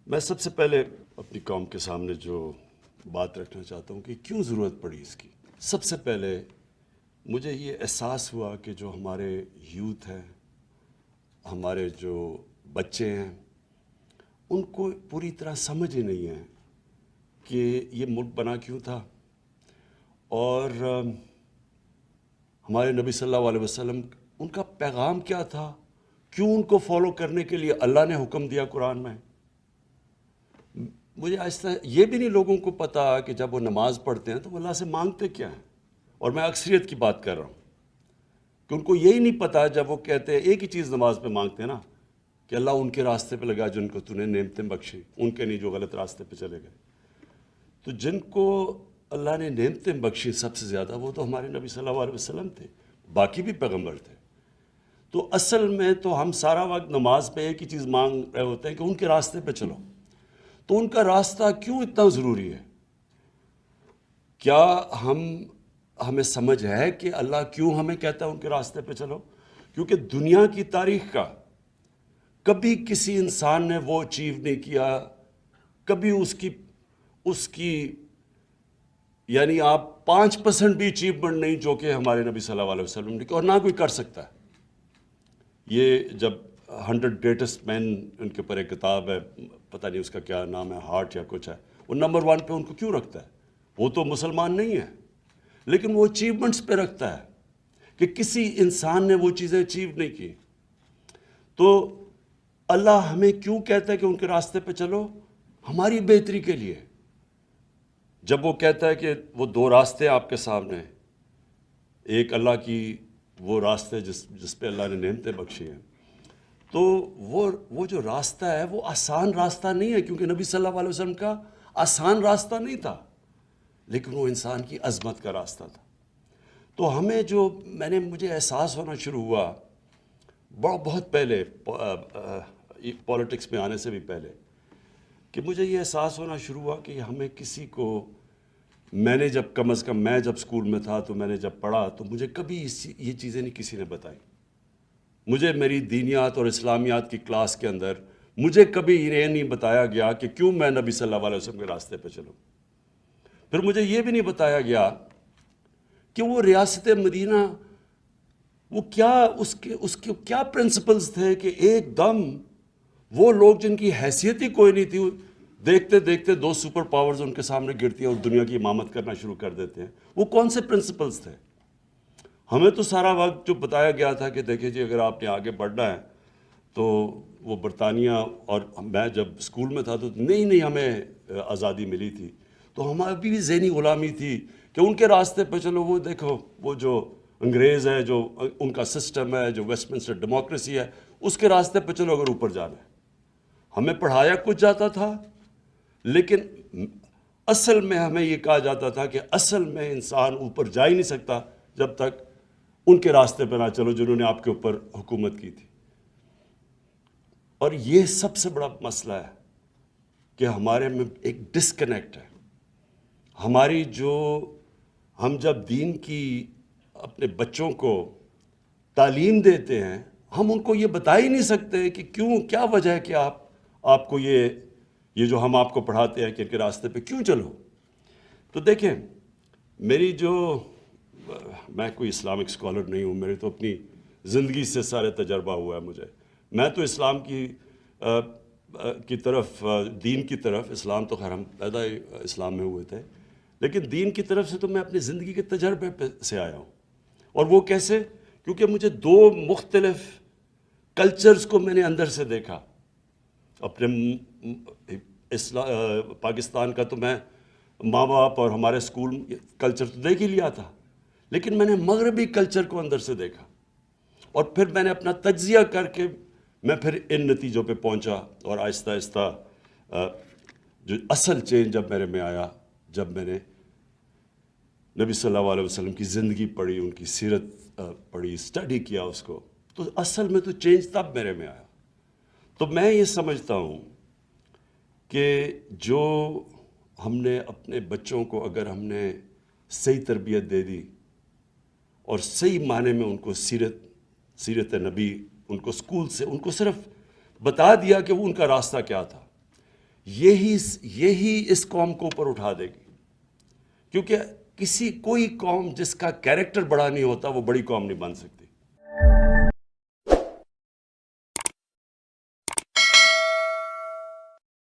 میں سب سے پہلے اپنی قوم کے سامنے جو بات رکھنا چاہتا ہوں کہ کیوں ضرورت پڑی اس کی. سب سے پہلے مجھے یہ احساس ہوا کہ جو ہمارے یوتھ ہیں، ہمارے جو بچے ہیں، ان کو پوری طرح سمجھ ہی نہیں ہے کہ یہ ملک بنا کیوں تھا، اور ہمارے نبی صلی اللہ علیہ وسلم ان کا پیغام کیا تھا، کیوں ان کو فالو کرنے کے لیے اللہ نے حکم دیا قرآن میں. مجھے آہستہ یہ بھی نہیں لوگوں کو پتا کہ جب وہ نماز پڑھتے ہیں تو وہ اللہ سے مانگتے کیا ہیں. اور میں اکثریت کی بات کر رہا ہوں کہ ان کو یہی نہیں پتا. جب وہ کہتے ہیں ایک ہی چیز نماز پہ مانگتے ہیں نا کہ اللہ ان کے راستے پہ لگا جن کو تو نے نعمتیں بخشی، ان کے نہیں جو غلط راستے پہ چلے گئے. تو جن کو اللہ نے نعمتیں بخشی سب سے زیادہ وہ تو ہمارے نبی صلی اللہ علیہ وسلم تھے، باقی بھی پیغمبر تھے. تو اصل میں تو ہم سارا وقت نماز پہ ایک ہی چیز مانگ رہے ہوتے ہیں کہ ان کے راستے پہ چلو. تو ان کا راستہ کیوں اتنا ضروری ہے؟ کیا ہمیں سمجھ ہے کہ اللہ کیوں ہمیں کہتا ہے ان کے راستے پہ چلو؟ کیونکہ دنیا کی تاریخ کا کبھی کسی انسان نے وہ اچیو نہیں کیا، کبھی اس کی یعنی آپ 5% بھی اچیومنٹ نہیں جو کہ ہمارے نبی صلی اللہ علیہ وسلم نے کی، اور نہ کوئی کر سکتا ہے. یہ جب 100 گریٹسٹ مین ان کے اوپر ایک کتاب ہے، پتہ نہیں اس کا کیا نام ہے، ہارٹ یا کچھ ہے، وہ نمبر 1 پہ ان کو کیوں رکھتا ہے؟ وہ تو مسلمان نہیں ہے، لیکن وہ اچیومنٹس پہ رکھتا ہے کہ کسی انسان نے وہ چیزیں اچیو نہیں کی. تو اللہ ہمیں کیوں کہتا ہے کہ ان کے راستے پہ چلو؟ ہماری بہتری کے لیے. جب وہ کہتا ہے کہ وہ 2 راستے آپ کے سامنے ہیں، ایک اللہ کی وہ راستے جس پہ اللہ نے نعمتیں بخشی ہیں، تو وہ جو راستہ ہے وہ آسان راستہ نہیں ہے، کیونکہ نبی صلی اللہ علیہ وسلم کا آسان راستہ نہیں تھا، لیکن وہ انسان کی عظمت کا راستہ تھا. تو مجھے احساس ہونا شروع ہوا بہت پہلے، پولیٹکس میں آنے سے بھی پہلے، کہ مجھے یہ احساس ہونا شروع ہوا کہ ہمیں کسی کو، میں نے جب کم از کم میں جب اسکول میں تھا تو میں نے جب پڑھا تو مجھے کبھی یہ چیزیں نہیں کسی نے بتائی. مجھے میری دینیات اور اسلامیات کی کلاس کے اندر مجھے کبھی یہ نہیں بتایا گیا کہ کیوں میں نبی صلی اللہ علیہ وسلم کے راستے پہ چلوں. پھر مجھے یہ بھی نہیں بتایا گیا کہ وہ ریاست مدینہ، وہ کیا اس کے کیا پرنسپلز تھے کہ ایک دم وہ لوگ جن کی حیثیت ہی کوئی نہیں تھی، دیکھتے دیکھتے 2 سپر پاورز ان کے سامنے گرتی ہیں اور دنیا کی امامت کرنا شروع کر دیتے ہیں. وہ کون سے پرنسپلز تھے؟ ہمیں تو سارا وقت جو بتایا گیا تھا کہ دیکھیں جی اگر آپ نے آگے بڑھنا ہے تو وہ برطانیہ، اور میں جب اسکول میں تھا تو نہیں ہمیں آزادی ملی تھی، تو ہماری بھی ذہنی غلامی تھی کہ ان کے راستے پہ چلو. وہ دیکھو وہ جو انگریز ہے، جو ان کا سسٹم ہے، جو ویسٹ منسٹر ڈیموکریسی ہے، اس کے راستے پہ چلو اگر اوپر جانا ہے. ہمیں پڑھایا کچھ جاتا تھا، لیکن اصل میں ہمیں یہ کہا جاتا تھا کہ اصل میں انسان اوپر جا ہی نہیں سکتا جب تک ان کے راستے پہ نہ چلو جنہوں نے آپ کے اوپر حکومت کی تھی. اور یہ سب سے بڑا مسئلہ ہے کہ ہمارے میں ایک ڈسکنیکٹ ہے. ہم جب دین کی اپنے بچوں کو تعلیم دیتے ہیں، ہم ان کو یہ بتا ہی نہیں سکتے کہ کیا وجہ ہے کہ آپ کو یہ جو ہم آپ کو پڑھاتے ہیں کہ ان کے راستے پہ کیوں چلو. تو دیکھیں، میں کوئی اسلامک اسکالر نہیں ہوں، میرے تو اپنی زندگی سے سارے تجربہ ہوا ہے مجھے. میں تو اسلام کی طرف، دین کی طرف، اسلام تو خیر ہم پیدا ہی اسلام میں ہوئے تھے، لیکن دین کی طرف سے تو میں اپنی زندگی کے تجربے سے آیا ہوں. اور وہ کیسے؟ کیونکہ مجھے 2 مختلف کلچرز کو میں نے اندر سے دیکھا. اپنے پاکستان کا تو میں ماں باپ اور ہمارے اسکول کلچر تو دیکھ ہی لیا تھا، لیکن میں نے مغربی کلچر کو اندر سے دیکھا، اور پھر میں نے اپنا تجزیہ کر کے میں پھر ان نتیجوں پہ پہنچا. اور آہستہ آہستہ جو اصل چینج جب میرے میں آیا، جب میں نے نبی صلی اللہ علیہ وسلم کی زندگی پڑھی، ان کی سیرت پڑھی، اسٹڈی کیا اس کو، تو اصل میں تو چینج تب میرے میں آیا. تو میں یہ سمجھتا ہوں کہ جو ہم نے اپنے بچوں کو اگر ہم نے صحیح تربیت دے دی اور صحیح معنی میں ان کو سیرت نبی، ان کو اسکول سے ان کو صرف بتا دیا کہ وہ ان کا راستہ کیا تھا. یہی اس قوم کو اوپر اٹھا دے گی. کیونکہ کوئی قوم جس کا کیریکٹر بڑا نہیں ہوتا وہ بڑی قوم نہیں بن سکتی.